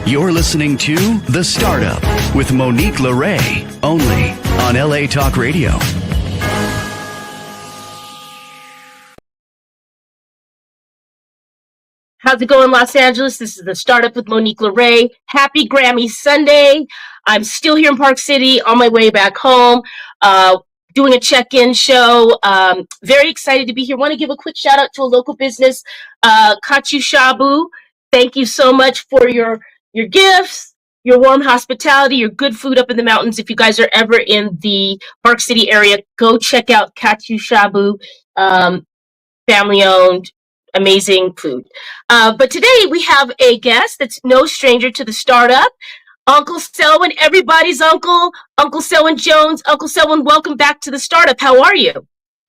You're listening to The Startup with Monique Lore, only on LA Talk Radio. How's it going, Los Angeles? This is The Startup with Monique Lore. Happy Grammy Sunday. I'm still here in Park City on my way back home, doing a check-in show. Very excited to be here. Want to give a quick shout out to a local business, Kachu Shabu. Thank you so much for your gifts, your warm hospitality, your good food up in the mountains. If you guys are ever in the Park City area, go check out Kachu Shabu. Family-owned, amazing food. But today we have a guest that's no stranger to the startup, Uncle Selwyn, everybody's uncle, Uncle Selwyn Jones. Uncle Selwyn, welcome back to the startup. How are you?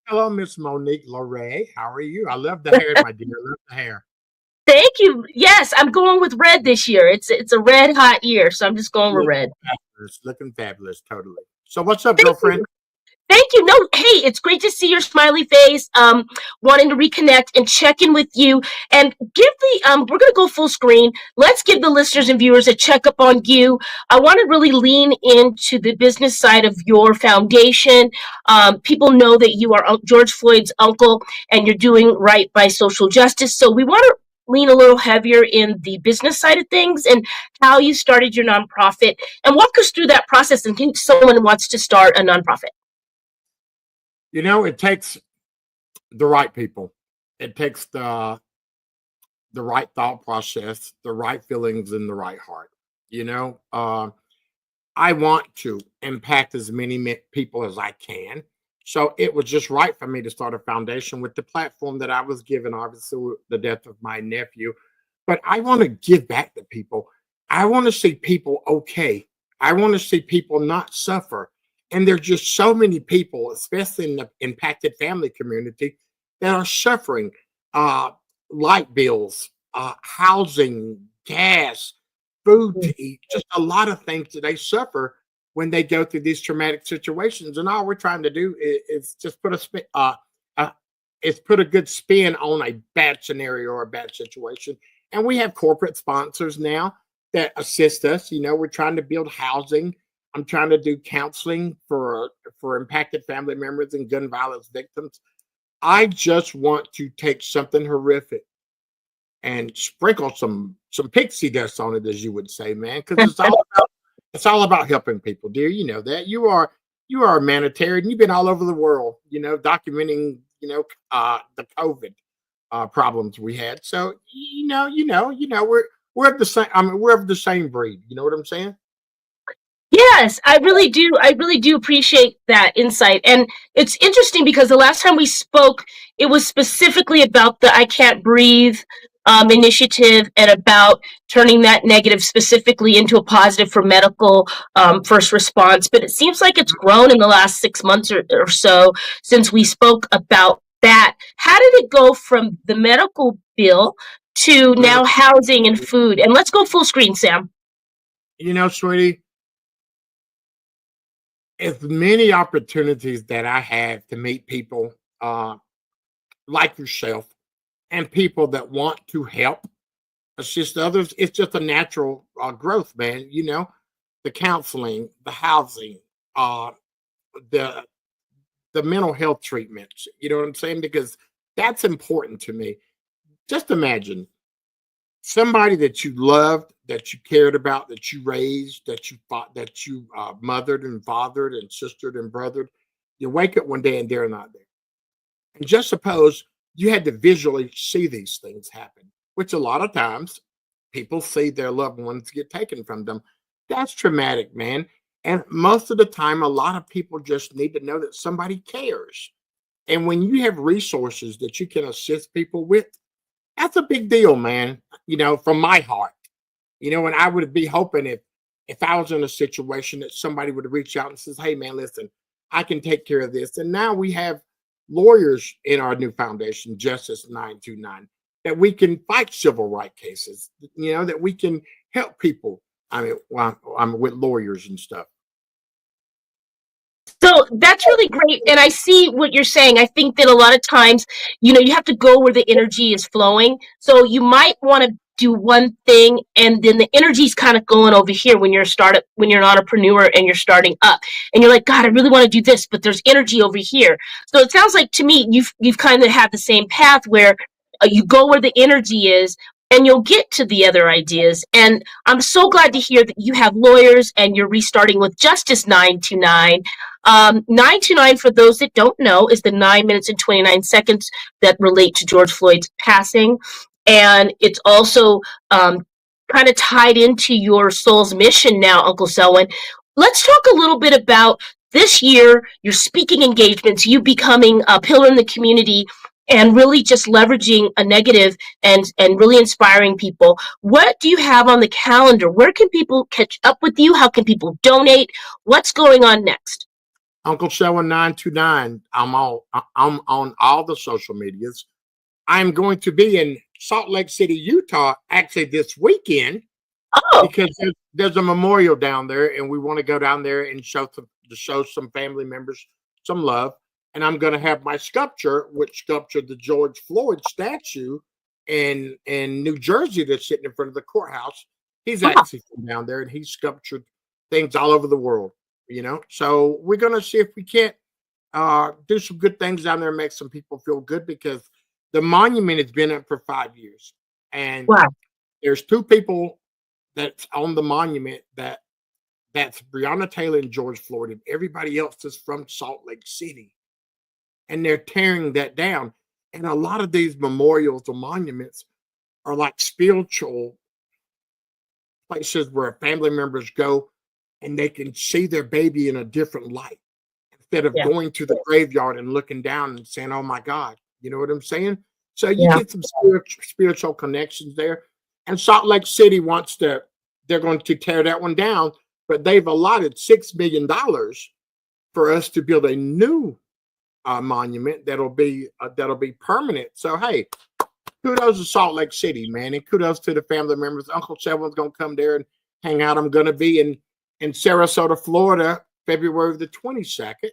Hello, Miss Monique Lore. How are you? I love the hair, my dear. I love the hair. Thank you. Yes, I'm going with red this year. It's a red hot year, so I'm just going with red. Looking fabulous, totally. So what's up, girlfriend? Thank you. No, hey, it's great to see your smiley face. Wanting to reconnect and check in with you and give we're going to go full screen. Let's give the listeners and viewers a checkup on you. I want to really lean into the business side of your foundation. People know that you are George Floyd's uncle and you're doing right by social justice. So we want to lean a little heavier in the business side of things and how you started your nonprofit, and walk us through that process in case someone wants to start a nonprofit. You know, it takes the right people. It takes the right thought process, the right feelings, and the right heart. You know, I want to impact as many people as I can. So it was just right for me to start a foundation with the platform that I was given, obviously, with the death of my nephew. But I want to give back to people. I want to see people okay. I want to see people not suffer. And there's just so many people, especially in the impacted family community, that are suffering light bills, housing, gas, food to eat, just a lot of things that they suffer when they go through these traumatic situations. And all we're trying to do is just put a good spin on a bad scenario or a bad situation. And we have corporate sponsors now that assist us. You know, we're trying to build housing. I'm trying to do counseling for impacted family members and gun violence victims. I just want to take something horrific and sprinkle some pixie dust on it, as you would say, man, because it's all about helping people, dear. You know that you are a humanitarian. You've been all over the world, you know, documenting, you know, the COVID problems we had. So you know, we're of the same. I mean, we're of the same breed. You know what I'm saying? Yes, I really do. I really do appreciate that insight. And it's interesting because the last time we spoke, it was specifically about the I Can't Breathe initiative and about turning that negative specifically into a positive for medical first response. But it seems like it's grown in the last 6 months or so since we spoke about that. How did it go from the medical bill to now housing and food? And let's go full screen, Sam. You know, sweetie, as many opportunities that I have to meet people like yourself and people that want to help assist others, it's just a natural growth, man. You know, the counseling, the housing, the mental health treatments. You know what I'm saying? Because that's important to me. Just imagine somebody that you loved, that you cared about, that you raised, that you fought, that you mothered and fathered and sistered and brothered. You wake up one day and they're not there. And just suppose you had to visually see these things happen, which a lot of times people see their loved ones get taken from them. That's traumatic, man. And most of the time, a lot of people just need to know that somebody cares. And when you have resources that you can assist people with, that's a big deal, man. You know, from my heart. You know, and I would be hoping if I was in a situation that somebody would reach out and says, hey, man, listen, I can take care of this. And now we have lawyers in our new foundation, Justice 929, that we can fight civil rights cases, you know, that we can help people. I mean, I'm with lawyers and stuff. So that's really great. And I see what you're saying. I think that a lot of times, you know, you have to go where the energy is flowing. So you might want to do one thing, and then the energy's kind of going over here when you're a startup, when you're an entrepreneur and you're starting up, and you're like, God, I really want to do this, but there's energy over here. So it sounds like to me you've kind of had the same path where you go where the energy is, and you'll get to the other ideas. And I'm so glad to hear that you have lawyers and you're restarting with Justice 929. 929, for those that don't know, is the 9 minutes and 29 seconds that relate to George Floyd's passing. And it's also kind of tied into your soul's mission now, Uncle Selwyn. Let's talk a little bit about this year, your speaking engagements, you becoming a pillar in the community and really just leveraging a negative and really inspiring people. What do you have on the calendar? Where can people catch up with you? How can people donate? What's going on next? Uncle Selwyn 929. I'm on all the social medias. I'm going to be in Salt Lake City, Utah, actually this weekend, because there's a memorial down there, and we want to go down there and show some family members some love. And I'm going to have my sculpture, which sculptured the George Floyd statue in New Jersey that's sitting in front of the courthouse. He's actually from down there, and he sculptured things all over the world, So we're going to see if we can't do some good things down there and make some people feel good, because the monument has been up for 5 years. And there's two people that's on the monument that's Breonna Taylor and George Floyd, and everybody else is from Salt Lake City. And they're tearing that down. And a lot of these memorials or monuments are like spiritual places where family members go and they can see their baby in a different light, instead of going to the graveyard and looking down and saying, oh my God, you know what I'm saying? So you get some spiritual connections there. And Salt Lake City they're going to tear that one down, but they've allotted $6 million for us to build a new monument that'll be permanent. So hey, kudos to Salt Lake City, man, and kudos to the family members. Uncle Selwyn's gonna come there and hang out. I'm gonna be in Sarasota, Florida, February the 22nd.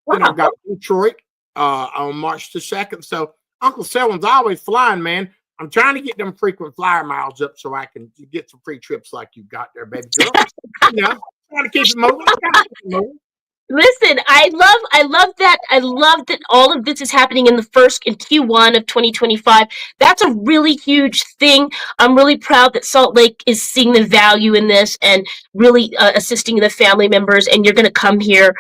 Then I've got Detroit on March the 2nd. So Uncle Selwyn's always flying, man. I'm trying to get them frequent flyer miles up so I can get some free trips like you got there, baby girl. Trying to keep it moving. Listen, I love that. I love that all of this is happening in Q1 of 2025. That's a really huge thing. I'm really proud that Salt Lake is seeing the value in this and really assisting the family members. And you're going to come here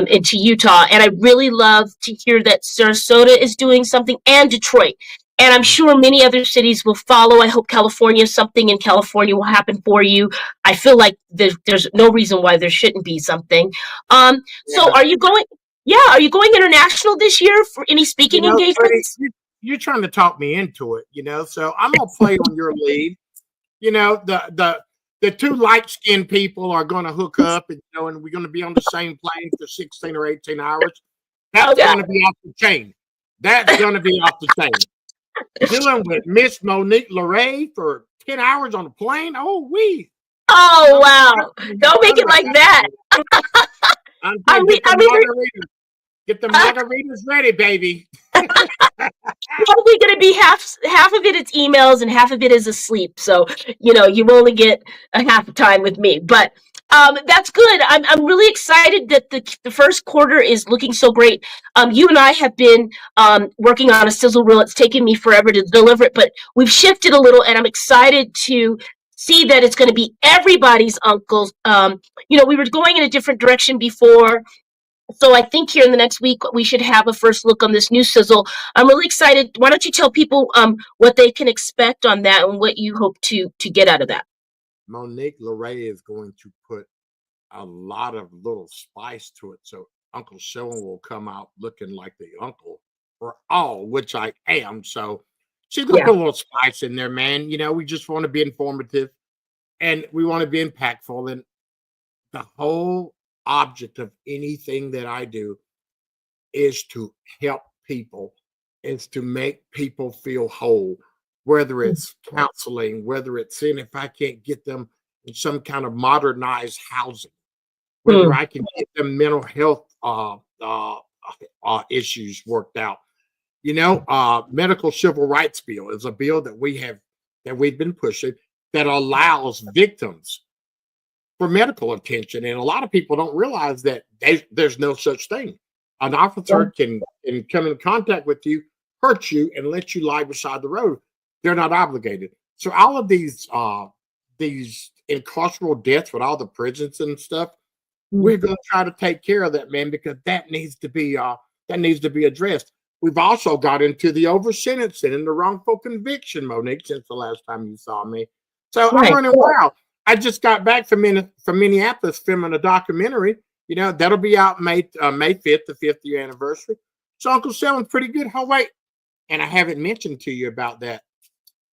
into Utah. And I really love to hear that Sarasota is doing something, and Detroit. And I'm sure many other cities will follow. I hope something in California will happen for you. I feel like there's no reason why there shouldn't be something. So are you going? Yeah, are you going international this year for any speaking engagements? You're trying to talk me into it, So I'm gonna play on your lead. The two light-skinned people are gonna hook up, and and we're gonna be on the same plane for 16 or 18 hours. That's gonna be off the chain. That's gonna be off the chain. Dealing with Miss Monique Lore for 10 hours on a plane. Oh, wow. Don't make it like that. Get the margaritas ready, baby. Probably going to be half of it is emails and half of it is asleep. So, you only get a half a time with me. But that's good. I'm really excited that the first quarter is looking so great. You and I have been working on a sizzle reel. It's taken me forever to deliver it, but we've shifted a little, and I'm excited to see that it's going to be everybody's uncles. We were going in a different direction before. So I think here in the next week, we should have a first look on this new sizzle. I'm really excited. Why don't you tell people what they can expect on that and what you hope to get out of that? Monique Lore is going to put a lot of little spice to it. So Uncle Selwyn will come out looking like the uncle for all, which I am. So she's going to put a little spice in there, man. We just want to be informative and we want to be impactful. And the whole object of anything that I do is to help people, is to make people feel whole. Whether it's counseling, whether it's seeing if I can't get them in some kind of modernized housing, whether I can get them mental health issues worked out. Medical civil rights bill is a bill that we have that we've been pushing that allows victims for medical attention. And a lot of people don't realize that there's no such thing. An officer can come in contact with you, hurt you, and let you lie beside the road. They're not obligated. So all of these incarceral deaths with all the prisons and stuff, we're going to try to take care of that, man, because that needs to be addressed. We've also got into the over sentencing and the wrongful conviction, Monique, since the last time you saw me. So I'm running wild. I just got back from Minneapolis filming a documentary. You know, that'll be out May 5th, the 5th year anniversary. So Uncle Selwyn's pretty good. Oh, wait. And I haven't mentioned to you about that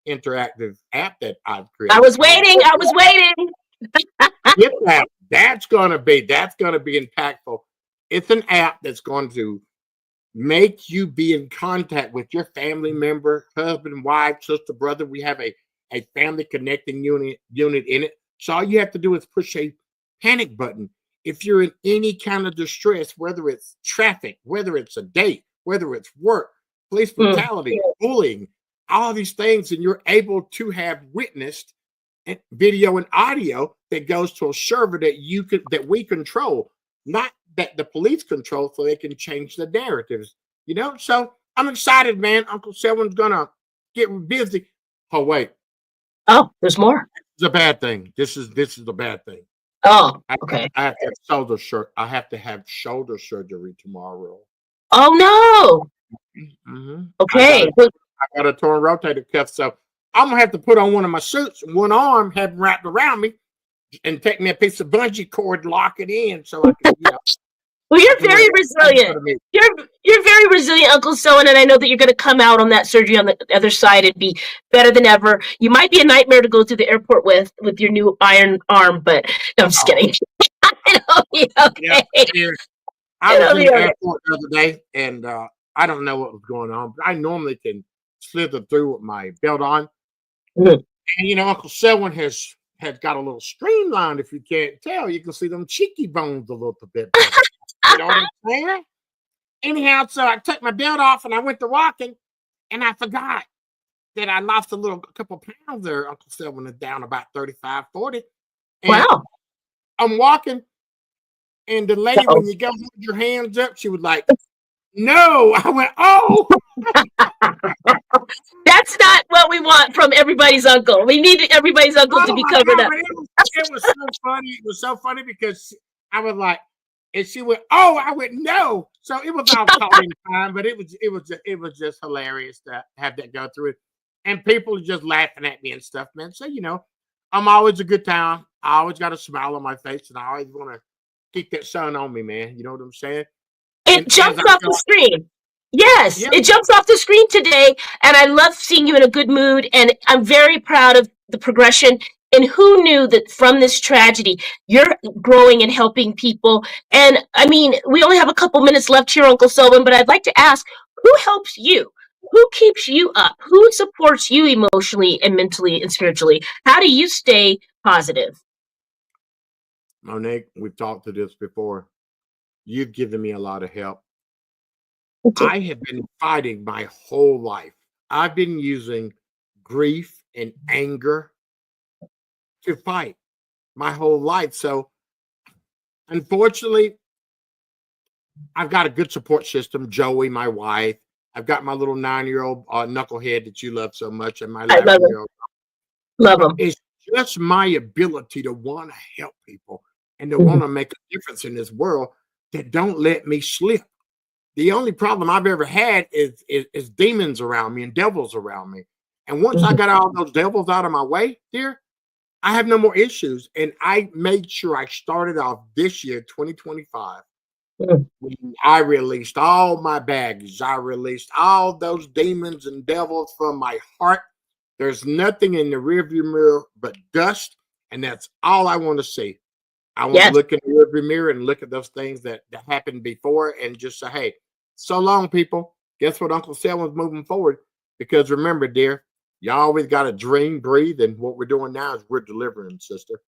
interactive app that I've created. I was waiting. Get that. That's gonna be impactful. It's an app that's going to make you be in contact with your family member, husband, wife, sister, brother. We have a family connecting unit in it. So all you have to do is push a panic button. If you're in any kind of distress, whether it's traffic, whether it's a date, whether it's work, police brutality, bullying, all of these things, and you're able to have witnessed video and audio that goes to a server that we control, not that the police control, so they can change the narratives. You know, so I'm excited, man. Uncle Selwyn's gonna get busy. Oh wait. Oh, there's more. It's a bad thing. This is a bad thing. Oh, okay. I have to have shoulder surgery tomorrow. Oh no. Okay. I got a torn rotator cuff, so I'm gonna have to put on one of my suits and one arm, have them wrapped around me, and take me a piece of bungee cord, lock it in, so I can. Well, you're very resilient. You're very resilient, Uncle Selwyn, and I know that you're going to come out on that surgery on the other side and be better than ever. You might be a nightmare to go through the airport with your new iron arm, but no, I'm just kidding. It'll be okay. Yeah, I was in the airport the other day, and I don't know what was going on, but I normally can slither through with my belt on. And you know, Uncle Selwyn has got a little streamlined. If you can't tell, you can see them cheeky bones a little bit better. You know what I'm saying? Anyhow, so I took my belt off and I went to walking, and I forgot that I lost a couple pounds there. Uncle Selwyn is down about 35, 40. And wow. I'm walking, and the lady, when you go hold your hands up, she was like, no. I went, oh. That's not what we want from everybody's uncle. We need everybody's uncle to be covered up. It was so funny. It was so funny because I was like, and she went, oh, I went, no. So it was all calling time, but it was just hilarious to have that go through it. And people are just laughing at me and stuff, man. So, you know, I'm always a good time. I always got a smile on my face, and I always want to keep that sun on me, man. You know what I'm saying? It jumps off the screen. Yes, it jumps off the screen today, and I love seeing you in a good mood, and I'm very proud of the progression. And who knew that from this tragedy, you're growing and helping people? And I mean, we only have a couple minutes left here, Uncle Selwyn, but I'd like to ask, who helps you? Who keeps you up? Who supports you emotionally and mentally and spiritually? How do you stay positive? Monique, we've talked to this before. You've given me a lot of help. Okay. I have been fighting my whole life. I've been using grief and anger to fight my whole life. So, unfortunately, I've got a good support system. Joey, my wife. I've got my little 9-year-old knucklehead that you love so much, and my 11-year-old. Love him. It's just my ability to want to help people and to want to make a difference in this world that don't let me slip. The only problem I've ever had is demons around me and devils around me. And once I got all those devils out of my way, dear, I have no more issues. And I made sure I started off this year, 2025, when I released all my baggage. I released all those demons and devils from my heart. There's nothing in the rearview mirror but dust. And that's all I want to see. I want to look in the rearview mirror and look at those things that happened before and just say, hey, so long, people. Guess what? Uncle Selwyn's moving forward. Because remember, dear, you always got to dream, breathe. And what we're doing now is we're delivering, sister.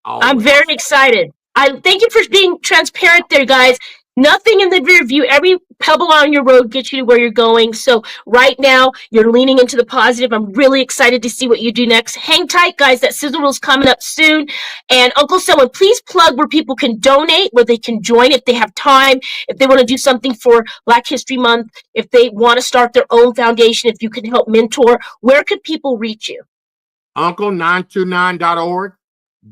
Always. I'm very excited. I thank you for being transparent there, guys. Nothing in the rear view. Every pebble on your road gets you to where you're going. So right now, you're leaning into the positive. I'm really excited to see what you do next. Hang tight, guys. That sizzle roll's coming up soon. And Uncle Selwyn, please plug where people can donate, where they can join if they have time, if they want to do something for Black History Month, if they want to start their own foundation, if you can help mentor. Where could people reach you? Uncle929.org.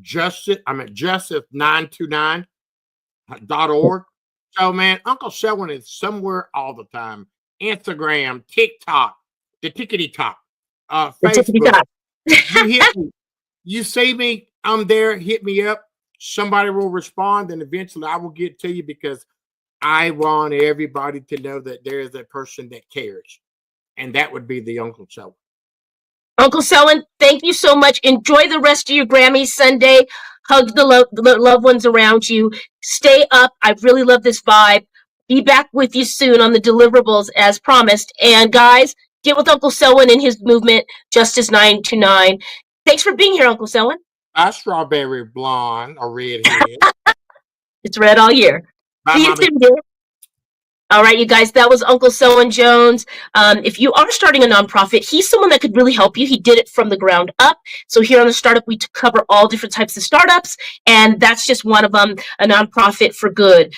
Justice929.org. So, man, Uncle Selwyn is somewhere all the time. Instagram, TikTok, the tickety top, Facebook. You hit me. You see me, I'm there, hit me up. Somebody will respond, and eventually I will get to you because I want everybody to know that there is a person that cares. And that would be the Uncle Selwyn. Uncle Selwyn, thank you so much. Enjoy the rest of your Grammy Sunday. Hug the loved ones around you. Stay up. I really love this vibe. Be back with you soon on the deliverables as promised. And guys, get with Uncle Selwyn and his movement, Justice 929. Thanks for being here, Uncle Selwyn. A strawberry blonde or redhead. It's red all year. Bye, See you mommy. soon, dear. All right, you guys, that was Uncle Selwyn Jones. If you are starting a nonprofit, he's someone that could really help you. He did it from the ground up. So here on the Startup, we cover all different types of startups, and that's just one of them, a nonprofit for good.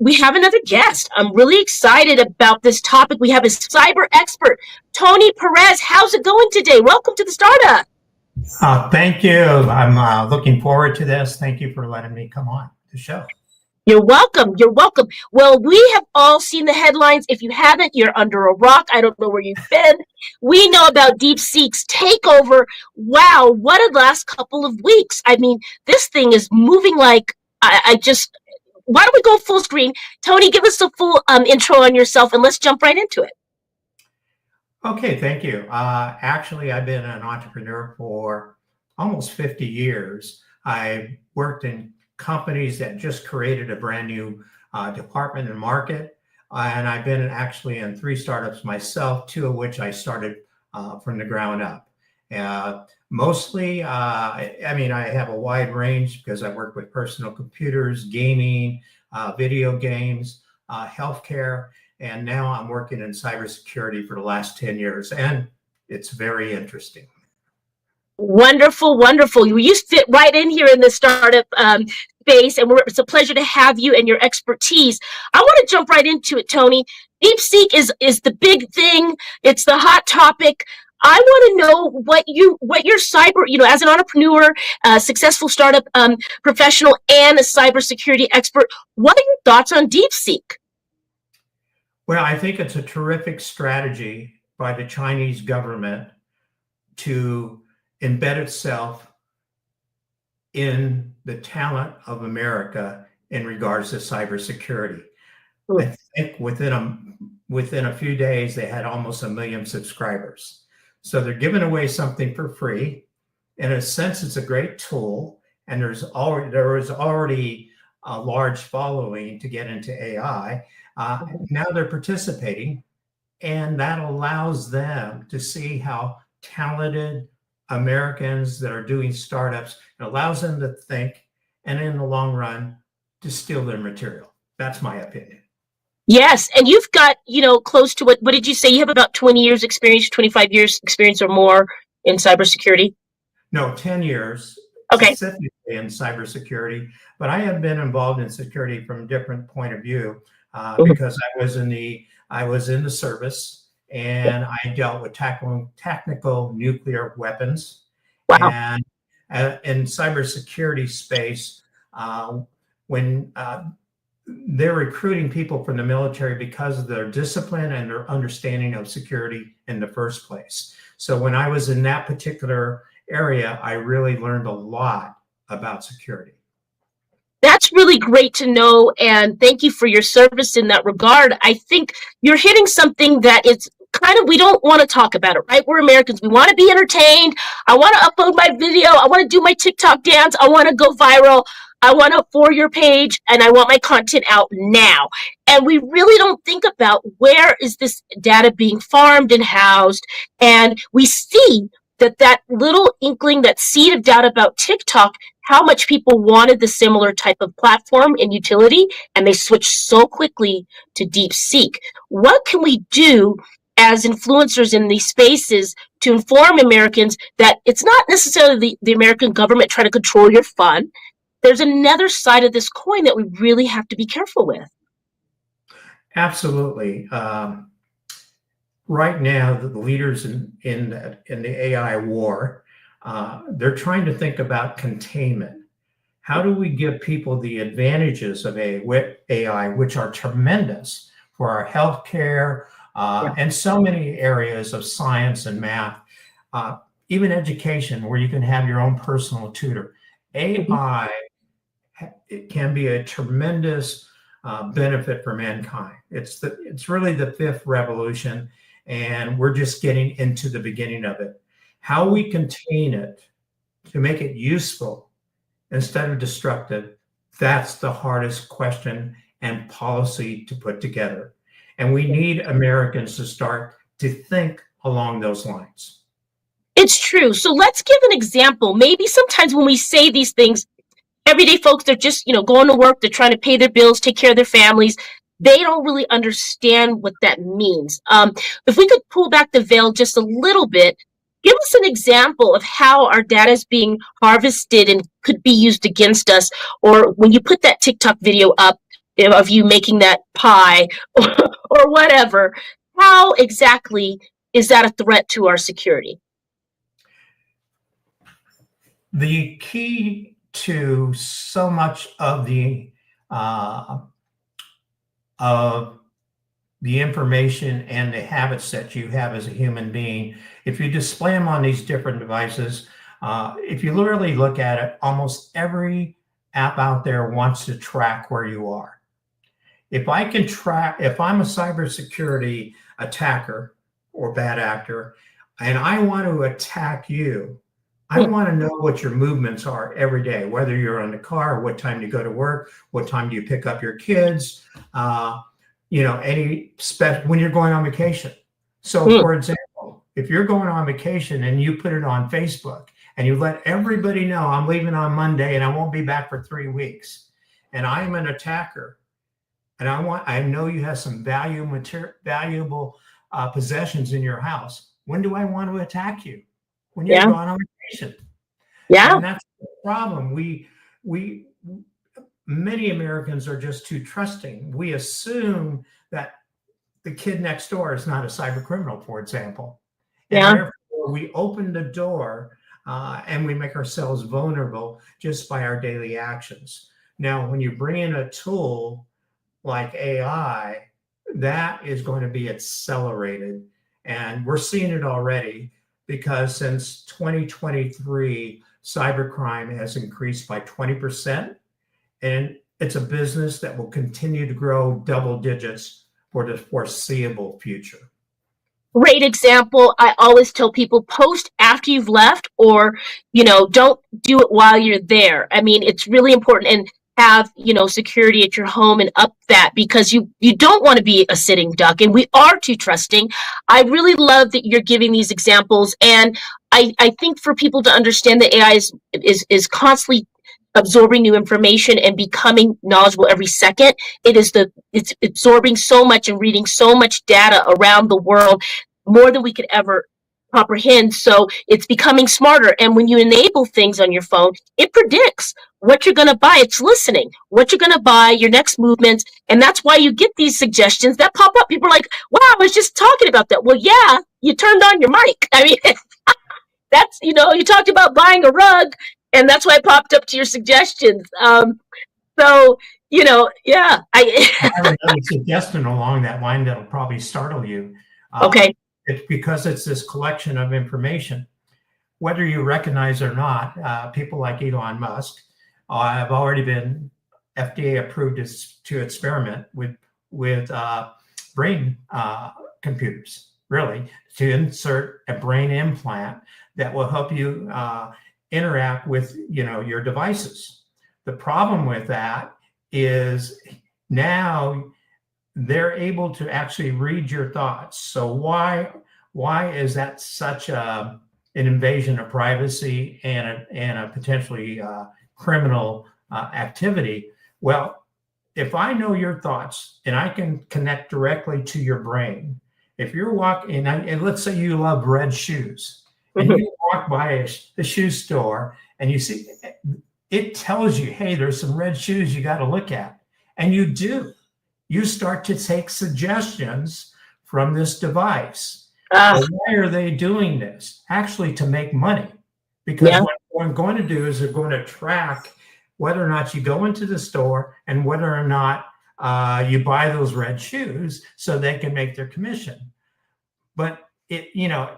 We have another guest. I'm really excited about this topic. We have a cyber expert, Tony Perez. How's it going today? Welcome to the Startup. Thank you. I'm looking forward to this. Thank you for letting me come on the show. You're welcome. You're welcome. Well, we have all seen the headlines. If you haven't, you're under a rock. I don't know where you've been. We know about DeepSeek's takeover. Wow, what a last couple of weeks. I mean, this thing is moving like why don't we go full screen? Tony, give us a full intro on yourself and let's jump right into it. Okay, thank you. Actually, I've been an entrepreneur for almost 50 years. I worked in companies that just created a brand new department and market. And I've been actually in 3 startups myself, 2 of which I started from the ground up. Mostly, I have a wide range because I work with personal computers, gaming, video games, healthcare, and now I'm working in cybersecurity for the last 10 years. And it's very interesting. Wonderful, wonderful. You fit right in here in the startup space, and it's a pleasure to have you and your expertise. I want to jump right into it, Tony. DeepSeek is the big thing. It's the hot topic. I want to know what your cyber, as an entrepreneur, successful startup professional, and a cybersecurity expert. What are your thoughts on DeepSeek? Well, I think it's a terrific strategy by the Chinese government to embed itself in the talent of America in regards to cybersecurity. I think within a few days, they had almost 1 million subscribers. So they're giving away something for free. In a sense, it's a great tool. And there was already a large following to get into AI. Now they're participating, and that allows them to see how talented Americans that are doing startups. It allows them to think, and in the long run, to steal their material. That's my opinion. Yes, and you've got, close to what did you say? You have about 20 years experience, 25 years experience or more in cybersecurity? No, 10 years. Okay. Specifically in cybersecurity, but I have been involved in security from a different point of view because I was in the service, and I dealt with tactical nuclear weapons. Wow. And in cybersecurity space, when they're recruiting people from the military because of their discipline and their understanding of security in the first place. So when I was in that particular area, I really learned a lot about security. That's really great to know, and thank you for your service in that regard. I think you're hitting something that is kind of, we don't want to talk about it, right? We're Americans. We want to be entertained. I want to upload my video. I want to do my TikTok dance. I want to go viral. I want a For Your page, and I want my content out now. And we really don't think about where is this data being farmed and housed. And we see that little inkling, that seed of doubt about TikTok, how much people wanted the similar type of platform and utility, and they switched so quickly to DeepSeek. What can we do as influencers in these spaces to inform Americans that it's not necessarily the American government trying to control your fun? There's another side of this coin that we really have to be careful with. Absolutely. Right now, the leaders in the AI war, they're trying to think about containment. How do we give people the advantages of AI, which are tremendous for our healthcare and so many areas of science and math, even education, where you can have your own personal tutor. AI, it can be a tremendous benefit for mankind. It's really the fifth revolution, and we're just getting into the beginning of it. How we contain it to make it useful instead of destructive, that's the hardest question and policy to put together. And we need Americans to start to think along those lines. It's true. So let's give an example. Maybe sometimes when we say these things, everyday folks, they're just, going to work, they're trying to pay their bills, take care of their families. They don't really understand what that means. If we could pull back the veil just a little bit, give us an example of how our data is being harvested and could be used against us. Or when you put that TikTok video up of you making that pie or whatever, how exactly is that a threat to our security? The key to so much of the information and the habits that you have as a human being, if you display them on these different devices, if you literally look at it, almost every app out there wants to track where you are. If I'm a cybersecurity attacker or bad actor, and I want to attack you, I want to know what your movements are every day, whether you're in the car, what time you go to work, what time do you pick up your kids, when you're going on vacation. So for example, if you're going on vacation and you put it on Facebook and you let everybody know I'm leaving on Monday and I won't be back for 3 weeks, and I'm an attacker, and I know you have some valuable possessions in your house, when do I want to attack you? When you're going on vacation. Yeah. And that's the problem. Many Americans are just too trusting. We assume that the kid next door is not a cyber criminal, for example. And therefore we open the door and we make ourselves vulnerable just by our daily actions. Now, when you bring in a tool like AI, that is going to be accelerated. And we're seeing it already, because since 2023, cybercrime has increased by 20%, and it's a business that will continue to grow double digits for the foreseeable future. Great example. I always tell people, post after you've left, or, don't do it while you're there. I mean, it's really important, and have, security at your home and up that, because you don't want to be a sitting duck, and we are too trusting. I really love that you're giving these examples, and I think for people to understand that AI is constantly absorbing new information and becoming knowledgeable every second. It's absorbing so much and reading so much data around the world, more than we could ever comprehend. So it's becoming smarter. And when you enable things on your phone, it predicts what you're going to buy. It's listening, what you're going to buy, your next movements. And that's why you get these suggestions that pop up. People are like, wow, I was just talking about that. Well, yeah, you turned on your mic. I mean, that's, you talked about buying a rug, and that's why I popped up to your suggestions. So, yeah. I have another suggestion along that line that'll probably startle you. Okay. It's because it's this collection of information. Whether you recognize or not, people like Elon Musk have already been FDA approved to experiment with brain computers, really, to insert a brain implant that will help you interact with your devices. The problem with that is now they're able to actually read your thoughts. So why is that such a an invasion of privacy and a potentially criminal activity. Well, if I know your thoughts and I can connect directly to your brain, if you're walking, and let's say you love red shoes, and you walk by the shoe store and you see, it tells you, hey, there's some red shoes you got to look at. And you do. You start to take suggestions from this device. Well, why are they doing this? Actually, to make money. Because what I'm going to do is they're going to track whether or not you go into the store and whether or not you buy those red shoes so they can make their commission. But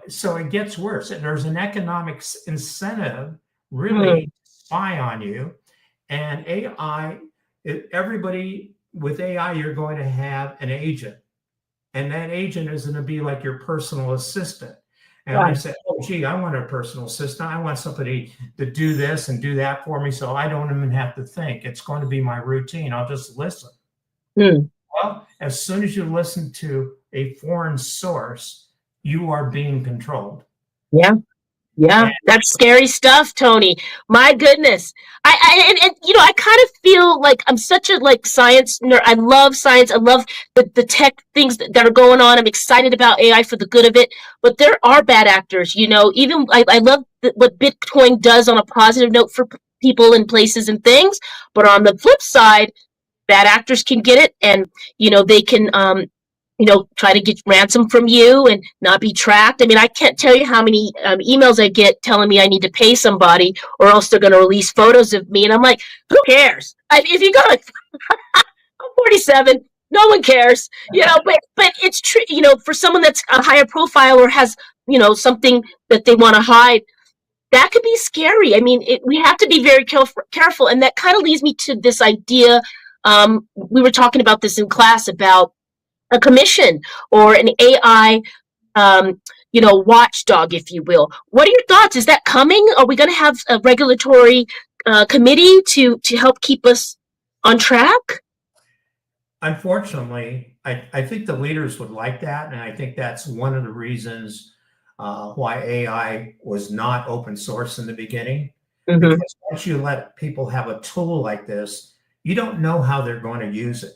so it gets worse. And there's an economic incentive really to spy on you. And AI, everybody with AI, you're going to have an agent. And that agent is going to be like your personal assistant. And I said, oh, gee, I want a personal assistant. I want somebody to do this and do that for me so I don't even have to think. It's going to be my routine. I'll just listen. Well, as soon as you listen to a foreign source, you are being controlled. Yeah, that's scary stuff, Tony. My goodness. I kind of feel like I'm such a science nerd. I love science. I love the tech things that are going on. I'm excited about AI for the good of it. But there are bad actors, even I love what Bitcoin does on a positive note for people and places and things. But on the flip side, bad actors can get it, and they can try to get ransom from you and not be tracked. I mean, I can't tell you how many emails I get telling me I need to pay somebody or else they're going to release photos of me. And I'm like, who cares? If you got I'm 47, no one cares, but it's true, for someone that's a higher profile or has, something that they want to hide, that could be scary. I mean, we have to be very careful. And that kind of leads me to this idea. We were talking about this in class about a commission or an AI, watchdog, if you will. What are your thoughts? Is that coming? Are we going to have a regulatory committee to help keep us on track? Unfortunately, I think the leaders would like that. And I think that's one of the reasons why AI was not open source in the beginning. Because once you let people have a tool like this, you don't know how they're going to use it.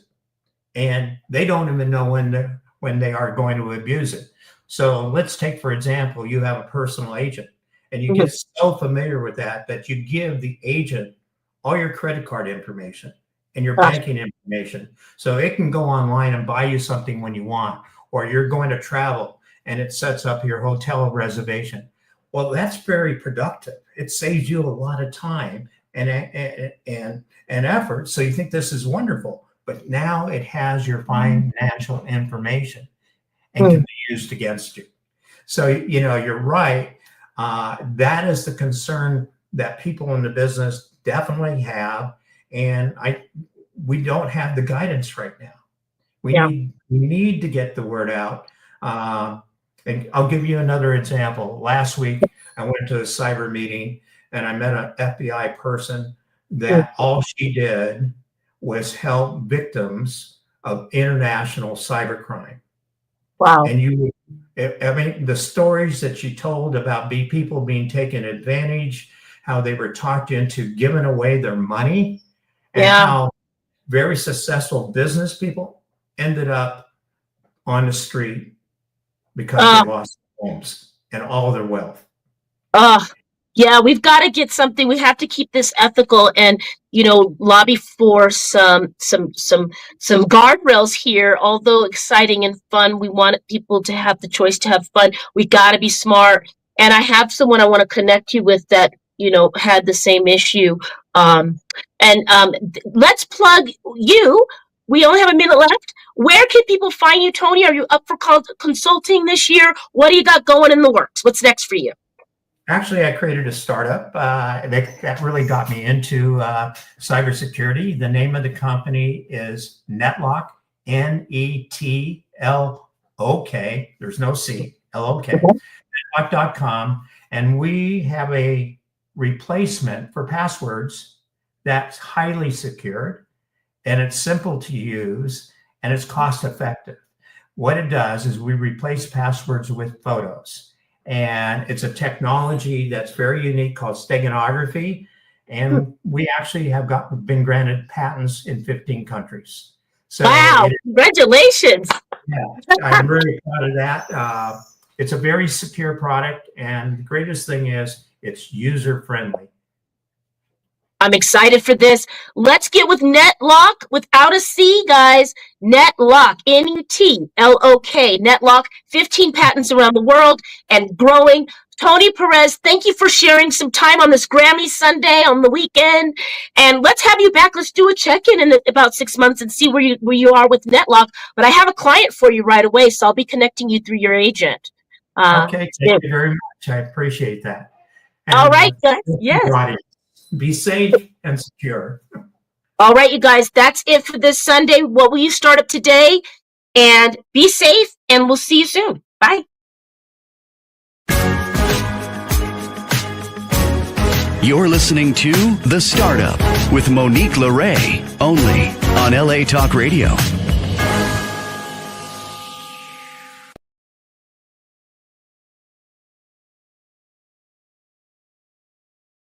And they don't even know when they are going to abuse it. So let's take, for example, you have a personal agent and you get so familiar with that you give the agent all your credit card information and your banking information. So it can go online and buy you something when you want, or you're going to travel and it sets up your hotel reservation. Well, that's very productive. It saves you a lot of time and effort. So you think this is wonderful. But now it has your financial information and can be used against you. So, you're right. That is the concern that people in the business definitely have. And we don't have the guidance right now. We need to get the word out. And I'll give you another example. Last week, I went to a cyber meeting and I met an FBI person that all she did was help victims of international cybercrime. Wow. And the stories that she told about people being taken advantage, how they were talked into giving away their money, and how very successful business people ended up on the street because they lost their homes and all their wealth. Yeah, we've got to get something. We have to keep this ethical and, lobby for some guardrails here. Although exciting and fun, we want people to have the choice to have fun. We got to be smart. And I have someone I want to connect you with that, had the same issue. Let's plug you. We only have a minute left. Where can people find you, Tony? Are you up for consulting this year? What do you got going in the works? What's next for you? Actually, I created a startup that really got me into cybersecurity. The name of the company is Netlok, Netlok. There's no C, L-O-K, Netlok.com. And we have a replacement for passwords that's highly secured, and it's simple to use, and it's cost effective. What it does is we replace passwords with photos. and it's a technology that's very unique called steganography. And we actually have been granted patents in 15 countries. So wow, congratulations. Yeah, I'm really proud of that. It's a very secure product, and the greatest thing is it's user-friendly. I'm excited for this. Let's get with NetLock without a C, guys. NetLock, N-U-T-L-O-K, NetLock, 15 patents around the world and growing. Tony Perez, thank you for sharing some time on this Grammy Sunday on the weekend. And let's have you back. Let's do a check-in in about 6 months and see where you are with NetLock. But I have a client for you right away, so I'll be connecting you through your agent. Okay, thank you very much. I appreciate that. And all right, guys. Yes. Be safe and secure. All right, you guys, that's it for this Sunday. What will you start up today? And be safe, and we'll see you soon. Bye. You're listening to The Startup with Monique Lore, only on LA Talk Radio.